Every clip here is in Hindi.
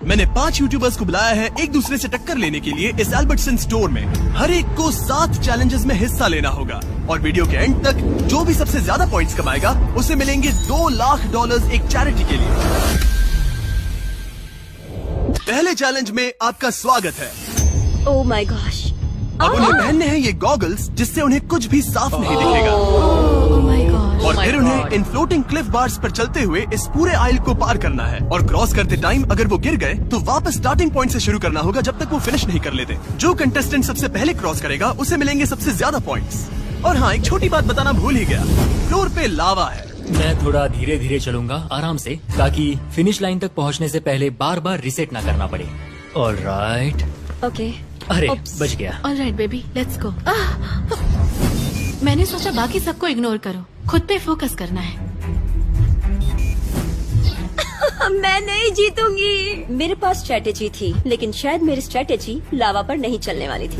मैंने 5 यूट्यूबर्स को बुलाया है एक दूसरे से टक्कर लेने के लिए इस एल्बर्टसन स्टोर में। हर एक को 7 चैलेंजेस में हिस्सा लेना होगा और वीडियो के एंड तक जो भी सबसे ज्यादा पॉइंट्स कमाएगा उसे मिलेंगे $2 लाख एक चैरिटी के लिए। पहले चैलेंज में आपका स्वागत है। Oh my gosh. अब उन्हें पहनने हैं ये गॉगल्स जिससे उन्हें कुछ भी साफ नहीं दिखेगा। और फिर उन्हें इन फ्लोटिंग क्लिफ बार्स पर चलते हुए इस पूरे आइल को पार करना है और क्रॉस करते टाइम अगर वो गिर गए तो वापस स्टार्टिंग पॉइंट से शुरू करना होगा जब तक वो फिनिश नहीं कर लेते। जो कंटेस्टेंट सबसे पहले क्रॉस करेगा उसे मिलेंगे सबसे ज्यादा पॉइंट्स। और हाँ, एक छोटी बात बताना भूल ही गया, फ्लोर पे लावा है। मैं थोड़ा धीरे धीरे चलूंगा, आराम से, ताकि फिनिश लाइन तक पहुंचने से पहले बार बार रिसेट ना करना पड़े। ऑलराइट। ओके। अरे बच गया। Alright baby, let's go. मैंने सोचा बाकी सबको इग्नोर करो, खुद पे फोकस करना है। मैं नहीं जीतूंगी। मेरे पास स्ट्रेटेजी थी, लेकिन शायद मेरी स्ट्रेटेजी लावा पर नहीं चलने वाली थी।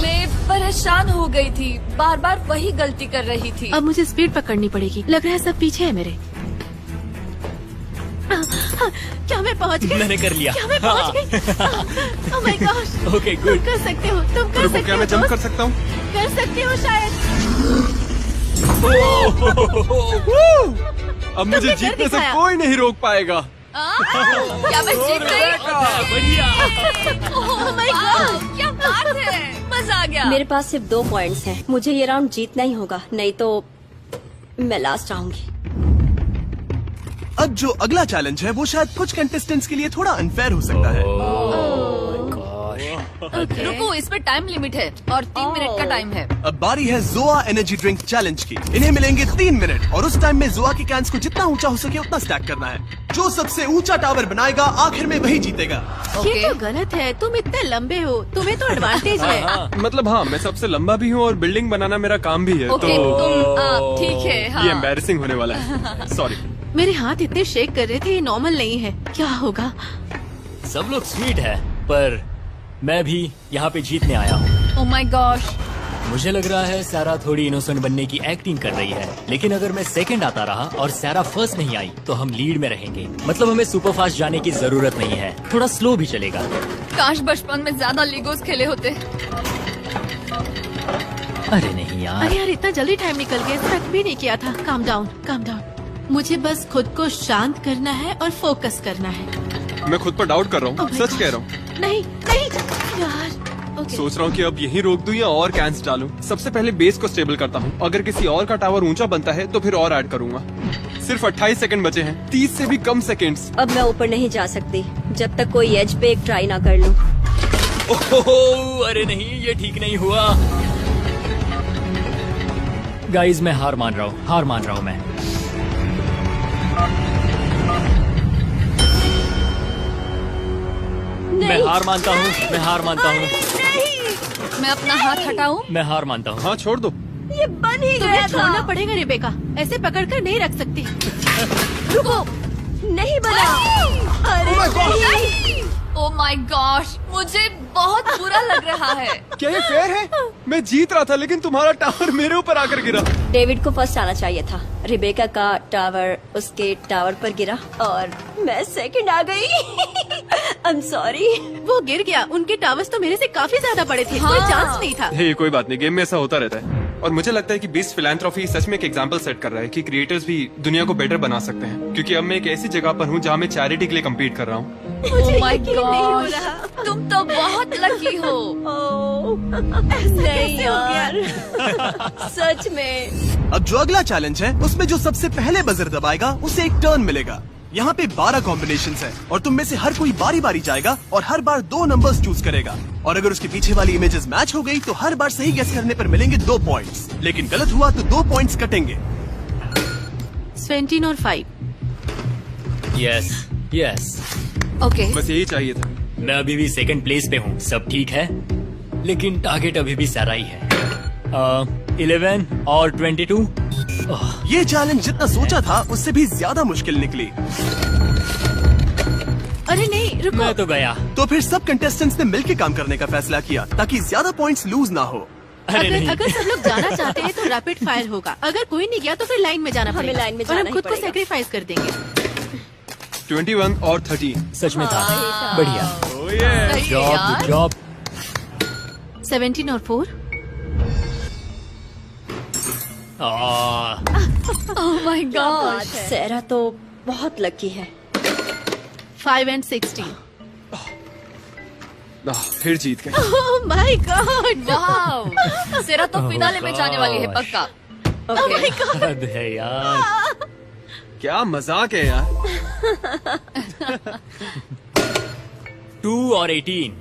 मैं परेशान हो गई थी, बार बार वही गलती कर रही थी। अब मुझे स्पीड पकड़नी पड़ेगी। लग रहा है सब पीछे है मेरे। क्या मैं पहुंच गई? मैंने कर लिया। क्या मैं पहुंच गई? Oh my gosh. ओके तुम गुड। कर सकते हो, तुम कर सकते हो। क्या मैं जंप कर सकता हूँ? कर सकते हो शायद। अब मुझे तुमने जीतने कर से दिखाया। कोई नहीं रोक पाएगा। क्या मैं जीत गई? बढ़िया। ओह माय गॉड, क्या बात है, मजा आ गया। मेरे पास सिर्फ 2 पॉइंट्स हैं। मुझे ये राउंड जीतना ही होगा, नहीं तो मैं लास्ट आऊंगी। अब जो अगला चैलेंज है वो शायद कुछ कंटेस्टेंट्स के लिए थोड़ा अनफेयर हो सकता है। रुको, इस पे टाइम लिमिट है और 3 मिनट का टाइम है। अब बारी है जोआ एनर्जी ड्रिंक चैलेंज की। इन्हें मिलेंगे 3 मिनट और उस टाइम में जोआ की कैंस को जितना ऊंचा हो सके उतना स्टैक करना है। जो सबसे ऊंचा टावर बनाएगा आखिर में वही जीतेगा। ये तो गलत है, तुम इतने लंबे हो, तुम्हें तो एडवांटेज है। मतलब हाँ, मैं सबसे लंबा भी हूँ और बिल्डिंग बनाना मेरा काम भी है। ओके, तुम ठीक है। हाँ। ये एम्बैरेसिंग होने वाला है। सॉरी। मेरे हाथ इतने शेक कर रहे थे, ये नॉर्मल नहीं है। क्या होगा? सब लोग स्वीट है, पर मैं भी यहाँ पे जीतने आया हूँ। Oh my gosh. मुझे लग रहा है सारा थोड़ी इनोसेंट बनने की एक्टिंग कर रही है, लेकिन अगर मैं सेकंड आता रहा और सारा फर्स्ट नहीं आई तो हम लीड में रहेंगे। मतलब हमें सुपर फास्ट जाने की जरूरत नहीं है, थोड़ा स्लो भी चलेगा। काश बचपन में ज्यादा लीगोस खेले होते। अरे नहीं यार। अरे यार, इतना जल्दी टाइम निकल गया, एक्सपेक्ट भी नहीं किया था। Calm down, calm down. मुझे बस खुद को शांत करना है और फोकस करना है। मैं खुद पर डाउट कर रहा Oh हूँ, my सच God. कह रहा हूँ। नहीं नहीं यार। Okay. सोच रहा हूँ कि अब यहीं रोक दूं या और कैंस डालूं। सबसे पहले बेस को स्टेबल करता हूँ। अगर किसी और का टावर ऊंचा बनता है तो फिर और ऐड करूंगा। सिर्फ 28 सेकंड बचे हैं, 30 से भी कम सेकंड्स। अब मैं ऊपर नहीं जा सकती जब तक कोई एज पे एक ट्राई ना कर लूं। ओह, अरे नहीं, ये ठीक नहीं हुआ। गाइस, मैं हार मान रहा हूँ, हार मान रहा हूँ मैं। मैं हार मानता हूँ, मैं हार मानता हूँ। मैं अपना हाथ हटाऊं? मैं हार मानता हूँ। हाँ, छोड़ दो। ये बन ही तुम्हें गया छोड़ना था। पड़ेगा रेबेका, ऐसे पकड़कर नहीं रख सकती। रुको, नहीं बना। अरे नहीं। ओह माय गॉश, मुझे बहुत बुरा लग रहा है। क्या ये फेयर है? मैं जीत रहा था लेकिन तुम्हारा टावर मेरे ऊपर आकर गिरा। डेविड को फर्स्ट आना चाहिए था। रिबेका का टावर उसके टावर पर गिरा और मैं सेकंड आ गई। I am sorry. वो गिर गया, उनके टावर्स तो मेरे से काफी ज्यादा बड़े थे। कोई हाँ। चांस नहीं था। हे, कोई बात नहीं, गेम में ऐसा होता रहता है। और मुझे लगता है कि बीस्ट फिलैंथ्रोपी सच में एक एग्जांपल सेट कर रहा है कि क्रिएटर्स भी दुनिया को बेटर बना सकते हैं। क्योंकि अब मैं एक ऐसी जगह पर हूँ जहाँ मैं चैरिटी के लिए कम्पीट कर रहा हूँ। ओह माय यकीन नहीं हो गॉश, रहा। तुम तो बहुत लकी हो। नहीं कैसे हो गया? यार, सच में। अब जो अगला चैलेंज है उसमें जो सबसे पहले बजर दबाएगा उसे एक टर्न मिलेगा। यहाँ पे 12 कॉम्बिनेशंस हैं और तुम में से हर कोई बारी बारी जाएगा और हर बार 2 नंबर्स चूज करेगा। और अगर उसके पीछे वाली इमेजेस मैच हो गई तो हर बार सही गेस करने पर मिलेंगे 2 पॉइंट्स। लेकिन गलत हुआ तो 2 पॉइंट्स कटेंगे। 17 और 5। Yes yes. ओके, बस यही चाहिए था। मैं अभी भी सेकंड प्लेस पे हूँ, सब ठीक है, लेकिन टारगेट अभी भी सारा ही है। 11 और 22। ये चैलेंज जितना सोचा था उससे भी ज्यादा मुश्किल निकली। अरे नहीं, रुको। मैं तो गया। तो फिर सब कंटेस्टेंट्स ने मिलकर काम करने का फैसला किया ताकि ज्यादा पॉइंट्स लूज ना हो। अरे नहीं। अगर सब लोग जाना चाहते हैं तो रैपिड फायर होगा। अगर कोई नहीं गया तो फिर लाइन में जाना हमें पड़ेगा लाइन में और जाना हम ही खुद को पड़ेगा। सेक्रीफाइस कर देंगे। 21 और 13। सच में था। बढ़िया। सही है जॉब यार। जॉब। 17 और 4। Oh my God. सैरा तो बहुत लकी है। 5 and 16। फिर जीत गए। Oh my God. वाह, सेरा तो फिनाले में जाने वाली है पक्का। ओके हद है यार। क्या मजाक है यार। 2 और 18।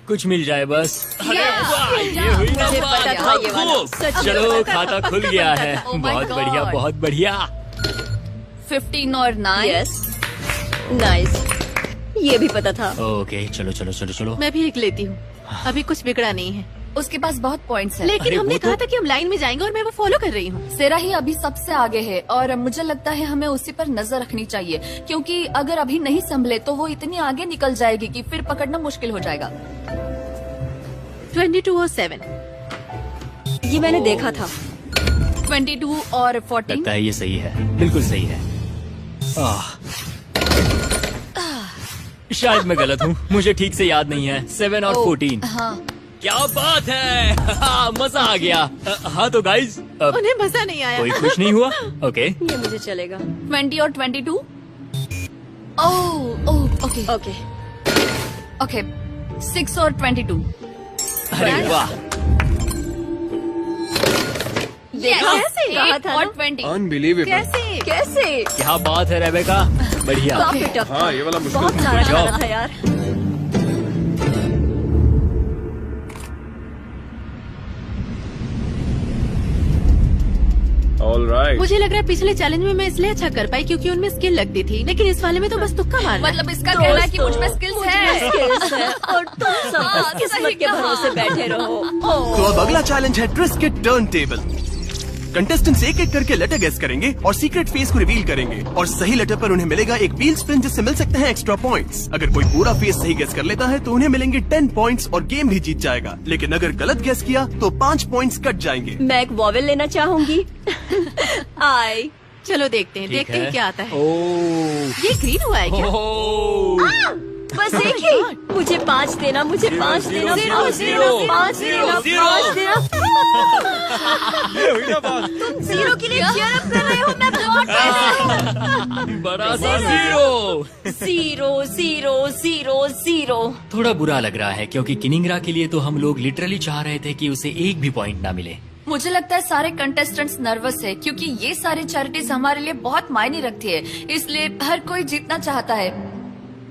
कुछ मिल जाए बस। अरे वाह, ये हुई ना मुझे बात। पता था ये वाला। खूब। सच में चलो पता था। खाता खुल गया है। Oh my बहुत God. बढ़िया बहुत बढ़िया। 15 और 9। यस नाइस, ये भी पता था। ओके चलो चलो चलो चलो। मैं भी एक लेती हूँ। अभी कुछ बिगड़ा नहीं है, उसके पास बहुत पॉइंट्स हैं। लेकिन अरे हमने वो कहा तो- था कि हम लाइन में जाएंगे और मैं वो फॉलो कर रही हूँ। सेरा ही अभी सबसे आगे है और मुझे लगता है हमें उसी पर नजर रखनी चाहिए, क्योंकि अगर अभी नहीं संभले तो वो इतनी आगे निकल जाएगी कि फिर पकड़ना मुश्किल हो जाएगा। 22 और 7। ये मैंने देखा था। 22 और 14। लगता है ये सही है, बिल्कुल सही है। शायद मैं गलत हूँ, मुझे ठीक से याद नहीं है। 7 और 14। हाँ, क्या बात है। मजा आ गया। हाँ तो गाइज अब उन्हें मजा नहीं आया। कोई खुश नहीं हुआ। ओके ये मुझे चलेगा। 20 और 22। Oh okay okay okay. 6 और 22। अरे वाह। देखा Yes, कैसे कहा 8 था और ना? 20। अनबिलीवेबल। कैसे कैसे क्या बात है रेबेका, बढ़िया। काफी टफ था। हाँ, ये वाला मुश्किल बहुत था। सारा Good job. खाना था यार। ऑलराइट। मुझे लग रहा है पिछले चैलेंज में मैं इसलिए अच्छा कर पाई क्योंकि उनमें स्किल लगती थी, लेकिन इस वाले में तो बस तुक्का मारना है। मतलब इसका कहना है कि मुझ में स्किल्स है। स्किल्स है और तुम सब हाँ, बस किस्मत सही के कहा। भरोसे बैठे रहो। तो अब अगला चैलेंज है ट्विस्ट के टर्न टेबल। कंटेस्टेंट्स एक एक करके लेटर गेस करेंगे और सीक्रेट फेस को रिवील करेंगे, और सही लेटर पर उन्हें मिलेगा एक व्हील स्पिन जिससे मिल सकते हैं एक्स्ट्रा पॉइंट्स। अगर कोई पूरा फेस सही गेस कर लेता है तो उन्हें मिलेंगे 10 पॉइंट्स और गेम भी जीत जाएगा, लेकिन अगर गलत गेस किया तो 5 पॉइंट्स कट जाएंगे। मैं एक वॉवेल लेना चाहूंगी। आई चलो देखते हैं, ठीक देखते हैं क्या आता है। ओह ये ग्रीन हुआ है क्या? ओह। बस एक ही। मुझे 5 देना, मुझे 5 देना, 5 देना, 5 देना, 5 देना। तुम 0 के लिए cheer up कर रहे हो, मैं बहुत बड़ा सा 0। 0 0 0 0। थोड़ा बुरा लग रहा है क्योंकि किनिंग्रा के लिए तो हम लोग लिटरली चाह रहे थे कि उसे एक भी पॉइंट ना मिले। मुझे लगता है सारे कंटेस्टेंट्स नर्वस है क्योंकि ये सारे चैरिटीज हमारे लिए बहुत मायने रखती है, इसलिए हर कोई जीतना चाहता है।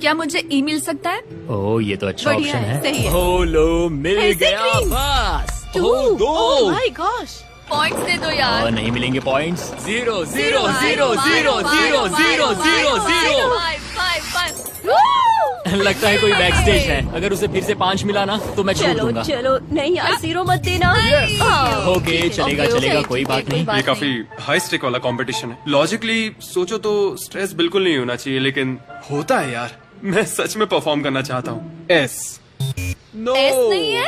क्या मुझे ई मिल सकता है? ओह ये तो अच्छा बढ़िया ऑप्शन है, सही है। हो लो मिल ऐसे गया green। बस। 2। हो Oh 2। my gosh। पॉइंट्स दे दो और यार। नहीं मिलेंगे पॉइंट्स। 0 0 0 0 0 0 0 0। लगता है कोई बैक स्टेज है, अगर उसे फिर से 5 मिला ना तो मैं छोड़ चलो दूंगा। चलो, नहीं यार 0 मत देना। ओके चलेगा चलेगा, कोई बात नहीं। ये काफी हाई स्टेक वाला कंपटीशन है। लॉजिकली सोचो तो स्ट्रेस बिल्कुल नहीं होना चाहिए, लेकिन होता है यार। मैं सच में परफॉर्म करना चाहता हूँ। एस नो एस नहीं है?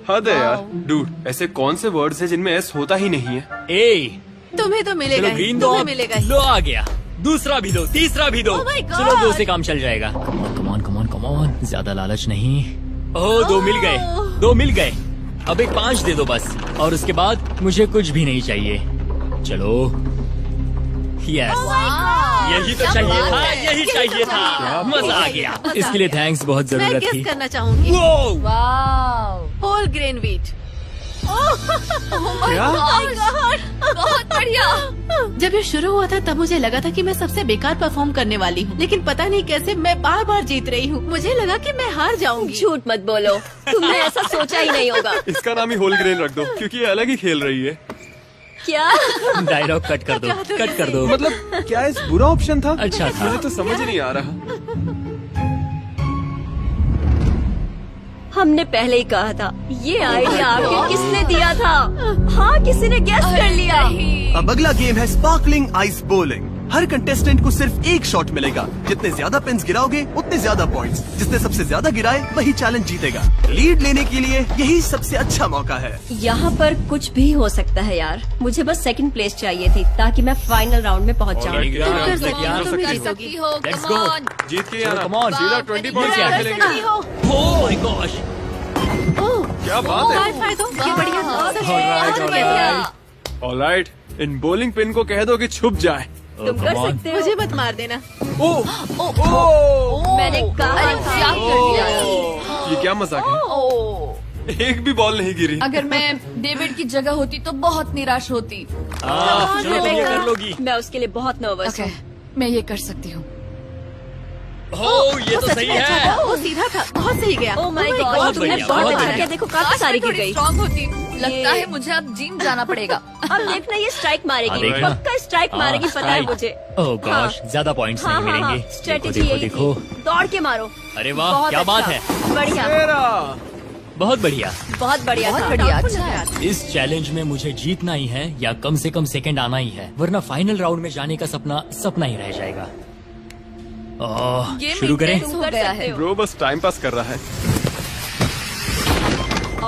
हद है यार डूड, ऐसे कौन से वर्ड्स हैं जिनमें एस होता ही नहीं है। ए तुम्हें तो मिलेगा चलो ही, ग्रीन दो, तुम्हें मिलेगा ही। लो आ गया। दूसरा भी दो, तीसरा भी दो। Oh my God! चलो 2 से काम चल जाएगा। Come on come on come on, ज्यादा लालच नहीं। ओह 2 मिल गए, 2 मिल गए। अब एक 5 दे दो बस, और उसके बाद मुझे कुछ भी नहीं चाहिए। चलो यस, यही तो चाहिए था, यही चाहिए था। मजा आ गया। इसके लिए थैंक्स, बहुत मैं जरूरत गेस थी। करना चाहूंगी। वो वाओ, होल ग्रेन व्हीट। क्या? बहुत बढ़िया। जब ये शुरू हुआ था तब मुझे लगा था कि मैं सबसे बेकार परफॉर्म करने वाली हूँ, लेकिन पता नहीं कैसे मैं बार बार जीत रही हूँ। मुझे लगा कि मैं हार जाऊंगी। झूठ मत बोलो, तुमने ऐसा सोचा ही नहीं होगा। इसका नाम ही होल ग्रेन रख दो, क्योंकि ये अलग ही खेल रही है। क्या? डायलॉग कट कर दो, कट कर दो। मतलब क्या इस बुरा ऑप्शन था? अच्छा था। मुझे तो समझ ही नहीं आ रहा। हमने पहले ही कहा था, ये आइडिया आखिर किसने दिया था? हाँ, किसी ने गेस कर लिया। अब अगला गेम है स्पार्कलिंग आइस बोलिंग। हर कंटेस्टेंट को सिर्फ एक शॉट मिलेगा। जितने ज्यादा पिन्स गिराओगे उतने ज्यादा पॉइंट्स। जिसने सबसे ज्यादा गिराए वही चैलेंज जीतेगा। लीड लेने के लिए यही सबसे अच्छा मौका है। यहाँ पर कुछ भी हो सकता है यार। मुझे बस सेकंड प्लेस चाहिए थी ताकि मैं फाइनल राउंड में पहुँच जाऊँ। Let's go. जीत के कम ऑन। सीधा 20 पॉइंट्स यार, खेलेंगे। Oh my gosh. क्या बात है। हाई फाइव दो, ये बढ़िया था। सच में, Alright, बहुत alright. बढ़िया। ऑलराइट, इन बॉलिंग पिन को कह दो कि छुप जाए। तुम कर सकते हो। मुझे मत मार देना। मैंने कहा अरे था। क्या कर दिया? ये क्या मजाक है। एक भी बॉल नहीं गिरी। अगर मैं डेविड की जगह होती तो बहुत निराश होती। चलो तुम ये कर लोगी। मैं उसके लिए बहुत नर्वस ओके, हूँ। मैं ये कर सकती हूँ। ओह ये तो सही है। वो सीधा था, बहुत सही गया। ओह माय बहुत गॉड, तुमने बढ़िया, बहुत बहुत अच्छा बढ़िया। किया। देखो काफी सारी गिर गई। स्ट्रॉन्ग होती। लगता है मुझे अब जिम जाना पड़ेगा। अब देखना ये स्ट्राइक मारेगी। देखना। पक्का स्ट्राइक मारेगी, पता है मुझे। ओह गॉश, ज्यादा पॉइंट्स नहीं मिलेंगे। स्ट्रेटेजी देखो यही देखो। थी। दौड़ के मारो। अरे वाह, बहुत क्या बात अच्छा। है। बढ़िया, बहुत बढ़िया। बहुत बढ़िया बहुत था। बढ़िया, अच्छा है। इस चैलेंज में मुझे जीतना ही है या कम से कम सेकंड आना ही है, वरना फाइनल राउंड में जाने का सपना ही रह जाएगा। गेम शुरू करें। intense हो गया है। ब्रो बस टाइम पास कर रहा है।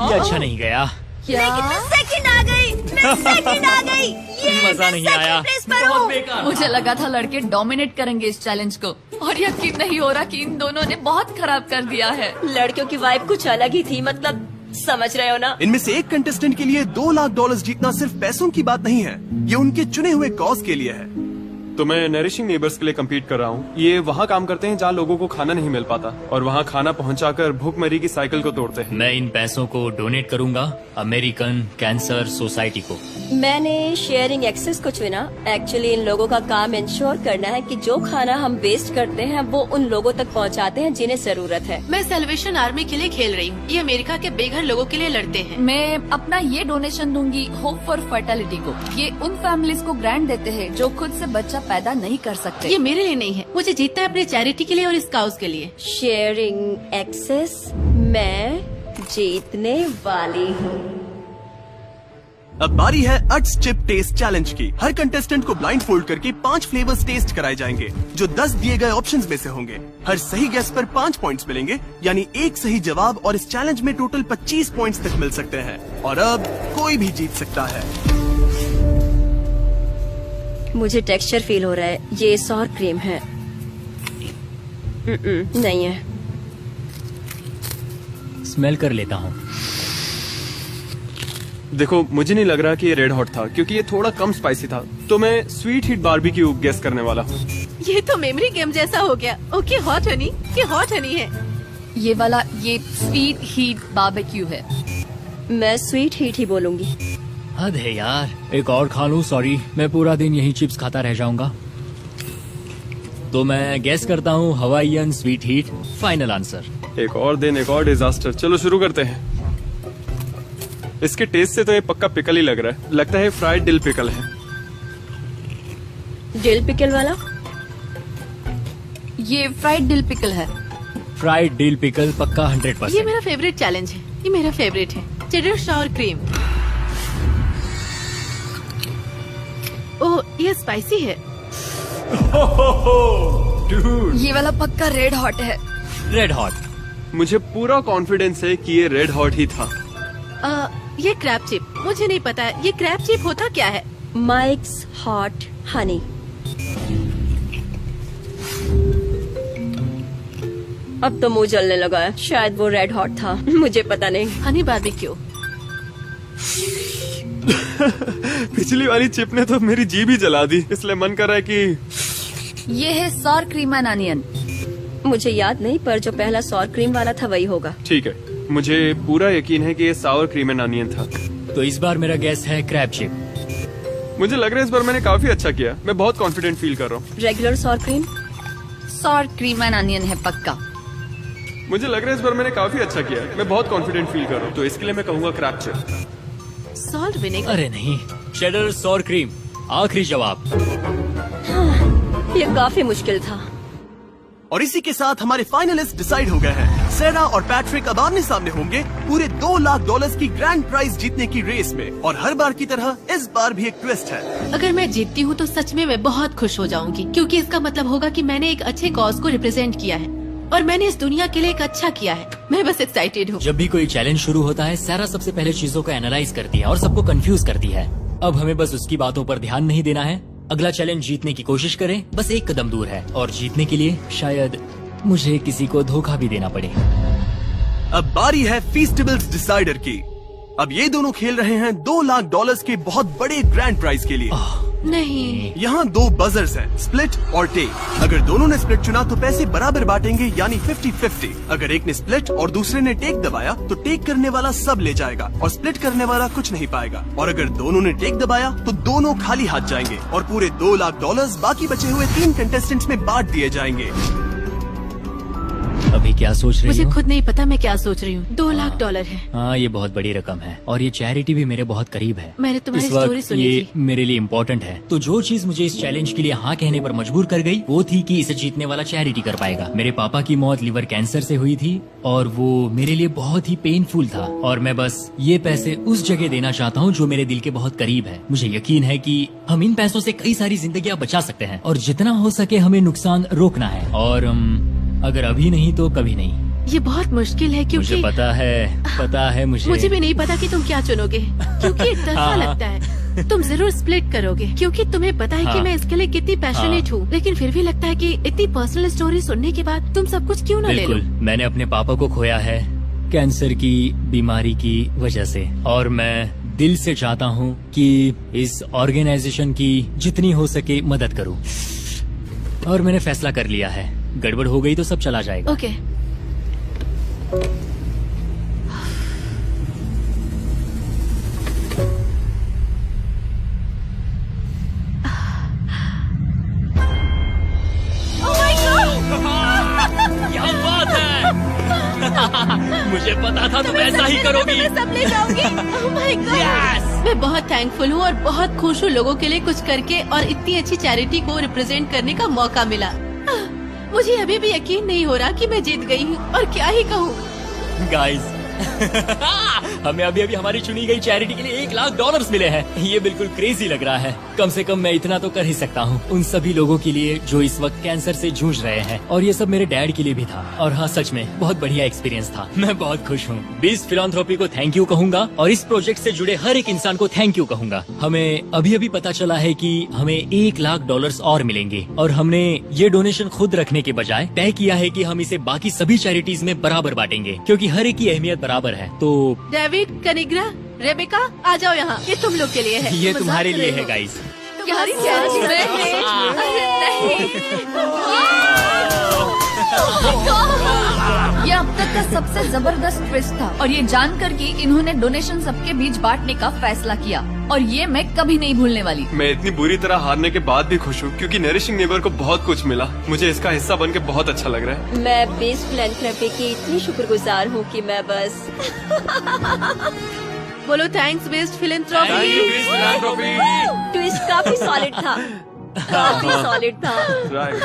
ये अच्छा नहीं गया। सेकंड आ गई। मैं सेकंड आ गई। ये मजा नहीं आया। बहुत बेकार। मुझे लगा था लड़के डोमिनेट करेंगे इस चैलेंज को, और यकीन नहीं हो रहा कि इन दोनों ने बहुत खराब कर दिया है। लड़कियों की वाइब कुछ अलग ही थी, मतलब समझ रहे हो ना। इनमें से एक कंटेस्टेंट के लिए $2 लाख जीतना सिर्फ पैसों की बात नहीं है, ये उनके चुने हुए कॉज के लिए है। तो मैं नरिशिंग नेबर्स के लिए compete कर रहा हूँ। ये वहाँ काम करते हैं जहाँ लोगों को खाना नहीं मिल पाता, और वहाँ खाना पहुँचाकर भूखमरी की साइकिल को तोड़ते हैं। मैं इन पैसों को डोनेट करूंगा अमेरिकन कैंसर सोसाइटी को। मैंने शेयरिंग एक्सेस को चुना। एक्चुअली इन लोगों का काम इंश्योर करना है कि जो खाना हम वेस्ट करते हैं वो उन लोगों तक पहुंचाते हैं जिन्हें जरूरत है। मैं सेलिब्रेशन आर्मी के लिए खेल रही हूँ। ये अमेरिका के बेघर लोगों के लिए लड़ते हैं। मैं अपना ये डोनेशन दूंगी होप फॉर फर्टिलिटी को। ये उन फैमिलीज को ग्रांट देते हैं जो खुद से बच्चा पैदा नहीं कर सकते। ये मेरे लिए नहीं है, मुझे जीतना है अपनी चैरिटी के लिए और इस काउज के लिए। शेयरिंग एक्सेस मैं जीतने वाली हूँ। अब बारी है अट्स चिप टेस्ट चैलेंज की। हर कंटेस्टेंट को ब्लाइंड फोल्ड करके 5 फ्लेवर्स टेस्ट कराए जाएंगे जो 10 दिए गए ऑप्शंस में से होंगे। हर सही गेस पर 5 पॉइंट्स मिलेंगे, यानी एक सही जवाब और इस चैलेंज में टोटल 25 पॉइंट्स तक मिल सकते हैं। और अब कोई भी जीत सकता है। मुझे टेक्सचर फील हो रहा है, ये सॉर क्रीम है। नहीं है। स्मेल कर लेता हूँ। देखो मुझे नहीं लग रहा कि ये रेड हॉट था, क्योंकि ये थोड़ा कम स्पाइसी था। तो मैं स्वीट हीट बारबेक्यू गेस करने वाला हूँ। ये तो मेमोरी गेम जैसा हो गया। ओके हॉट हनी, ये हॉट हनी है। ये वाला ये स्वीट हीट बारबेक्यू है। मैं स्वीट हीट ही बोलूंगी। हद है यार, एक और खा लूं। सॉरी, मैं पूरा दिन यही चिप्स खाता रह जाऊंगा। तो मैं गेस करता हूँ Hawaiian sweet heat. Final answer. एक और दिन, एक और डिजास्टर। चलो शुरू करते हैं। इसके टेस्ट से तो ये पक्का पिकल ही लग रहा है। लगता है फ्राइड डिल पिकल है। डिल पिकल वाला? ये फ्राइड डिल पिकल है। फ्राइड डिल पिकल पक्का 100%। ये मेरा फेवरेट चैलेंज है। ये मेरा फेवरेट है। Cheddar shower cream. ओह ये स्पाइसी है। ये वाला पक्का रेड हॉट है। Red hot. मुझे पूरा कॉन्फिडेंस है कि ये रेड हॉट ही था। ये क्रैब चिप। मुझे नहीं पता है ये क्रैब चिप होता क्या है। Mics hot Honey. अब तो मुंह जलने लगा है। शायद वो रेड हॉट था, मुझे पता नहीं। हनी बारबेक्यू। पिछली वाली चिप ने तो मेरी जीभ ही जला दी, इसलिए मन कर रहा है कि ये है सॉर क्रीम एंड अनियन। मुझे याद नहीं, पर जो पहला सॉर क्रीम वाला था वही होगा। ठीक है। मुझे पूरा यकीन है कि ये सावर क्रीम एंड अनियन था। तो इस बार मेरा गैस है क्रैब चिप। मुझे लग रहा है इस बार मैंने काफी अच्छा किया। मैं बहुत कॉन्फिडेंट फील कर रहा हूँ। Regular sour cream? Sour cream and onion है पक्का। मुझे लग रहा है इस बार मैंने काफी अच्छा किया। मैं बहुत कॉन्फिडेंट फील कर रहा हूँ, तो इसके लिए मैं कहूँगा क्रैब चिप। Salt vinegar. अरे नहीं, चेडर सॉर क्रीम। आखिरी जवाब। ये काफी मुश्किल था। और इसी के साथ हमारे फाइनलिस्ट डिसाइड हो गए हैं। सेरा और पैट्रिक अब आमने सामने होंगे पूरे $2 लाख की ग्रैंड प्राइज जीतने की रेस में। और हर बार की तरह इस बार भी एक ट्विस्ट है। अगर मैं जीतती हूँ तो सच में मैं बहुत खुश हो जाऊंगी, क्योंकि इसका मतलब होगा कि मैंने एक अच्छे कॉज को रिप्रेजेंट किया है और मैंने इस दुनिया के लिए एक अच्छा किया है। मैं बस एक्साइटेड हूँ। जब भी कोई चैलेंज शुरू होता है, सारा सबसे पहले चीजों को एनालाइज करती है और सबको कंफ्यूज करती है। अब हमें बस उसकी बातों पर ध्यान नहीं देना है। अगला चैलेंज जीतने की कोशिश करें, बस एक कदम दूर है। और जीतने के लिए शायद मुझे किसी को धोखा भी देना पड़े। अब बारी है फीस्टिबल्स डिसाइडर की। अब ये दोनों खेल रहे हैं $2 लाख के बहुत बड़े ग्रैंड प्राइज के लिए। नहीं, यहाँ 2 बजर्स हैं, स्प्लिट और टेक। अगर दोनों ने स्प्लिट चुना तो पैसे बराबर बांटेंगे, यानी 50-50। अगर एक ने स्प्लिट और दूसरे ने टेक दबाया तो टेक करने वाला सब ले जाएगा और स्प्लिट करने वाला कुछ नहीं पाएगा। और अगर दोनों ने टेक दबाया तो दोनों खाली हाथ जाएंगे और पूरे $2 लाख बाकी बचे हुए 3 कंटेस्टेंट्स में बांट दिए जाएंगे। अभी क्या सोच रही मुझे हो? खुद नहीं पता मैं क्या सोच रही हूँ। $2 लाख है। हाँ, ये बहुत बड़ी रकम है और ये चैरिटी भी मेरे बहुत करीब है। मैंने तुम्हारी इस वक्त स्टोरी सुनी ये थी। मेरे लिए इम्पोर्टेंट है। तो जो चीज मुझे इस चैलेंज के लिए हाँ कहने पर मजबूर कर गई वो थी कि इसे जीतने वाला चैरिटी कर पाएगा। मेरे पापा की मौत लिवर कैंसर से हुई थी और वो मेरे लिए बहुत ही पेनफुल था और मैं बस ये पैसे उस जगह देना चाहता हूँ जो मेरे दिल के बहुत करीब है। मुझे यकीन है कि हम इन पैसों से कई सारी जिंदगियाँ बचा सकते हैं और जितना हो सके हमें नुकसान रोकना है। और अगर अभी नहीं तो कभी नहीं। ये बहुत मुश्किल है क्योंकि मुझे पता है मुझे भी नहीं पता कि तुम क्या चुनोगे, क्योंकि एक तरफा हाँ। लगता है। तुम जरूर स्प्लिट करोगे क्योंकि तुम्हें पता है कि हाँ। मैं इसके लिए कितनी पैशनेट हूँ, लेकिन फिर भी लगता है कि इतनी पर्सनल स्टोरी सुनने के बाद तुम सब कुछ क्यों न ले लो। बिल्कुल, मैंने अपने पापा को खोया है कैंसर की बीमारी की वजह से और मैं दिल से चाहता हूँ कि इस ऑर्गेनाइजेशन की जितनी हो सके मदद करूँ। और मैंने फैसला कर लिया है, गड़बड़ हो गई तो सब चला जाएगा। ओके। क्या बात है। मुझे पता था तुम ऐसा ही करोगी। मैं सब ले जाऊंगी। Oh my God! मैं बहुत थैंकफुल हूँ और बहुत खुश हूँ लोगों के लिए कुछ करके और इतनी अच्छी चैरिटी को रिप्रेजेंट करने का मौका मिला। मुझे अभी भी यकीन नहीं हो रहा कि मैं जीत गई हूँ और क्या ही कहूँ। गाइस हमें अभी हमारी चुनी गई चैरिटी के लिए $1 लाख मिले हैं। ये बिल्कुल क्रेजी लग रहा है। कम से कम मैं इतना तो कर ही सकता हूँ उन सभी लोगों के लिए जो इस वक्त कैंसर से जूझ रहे हैं। और ये सब मेरे डैड के लिए भी था। और हाँ, सच में बहुत बढ़िया एक्सपीरियंस था। मैं बहुत खुश हूँ। बीस्ट फिलैंथ्रोपी को थैंक यू कहूँगा और इस प्रोजेक्ट से जुड़े हर एक इंसान को थैंक यू कहूँगा। हमें अभी पता चला है कि हमें $1 लाख और मिलेंगे और हमने ये डोनेशन खुद रखने के बजाय तय किया है कि हम इसे बाकी सभी चैरिटीज में बराबर बांटेंगे, क्योंकि हर एक की अहमियत बराबर है। तो डेविड, कनिग्रा, रेबेका, आ जाओ यहाँ। ये तुम लोग के लिए है। ये मजाक तुम्हारे कर लिए रहे है हो। गाइस। तुम्हारी चैरिटी में ये अब तक का सबसे जबरदस्त ट्विस्ट था और ये जानकर कि इन्होंने डोनेशन सबके बीच बांटने का फैसला किया और ये मैं कभी नहीं भूलने वाली। मैं इतनी बुरी तरह हारने के बाद भी खुश हूँ क्योंकि नरिशिंग नेबर को बहुत कुछ मिला। मुझे इसका हिस्सा बन के बहुत अच्छा लग रहा है। मैं बेस्ट फिलैंथ्रोपी की इतनी शुक्रगुजार हूँ कि मैं बस बोलो थैंक्स बेस्ट फिलैंथ्रोपी। ट्विस्ट काफी सॉलिड था, काफी सॉलिड था। राइट।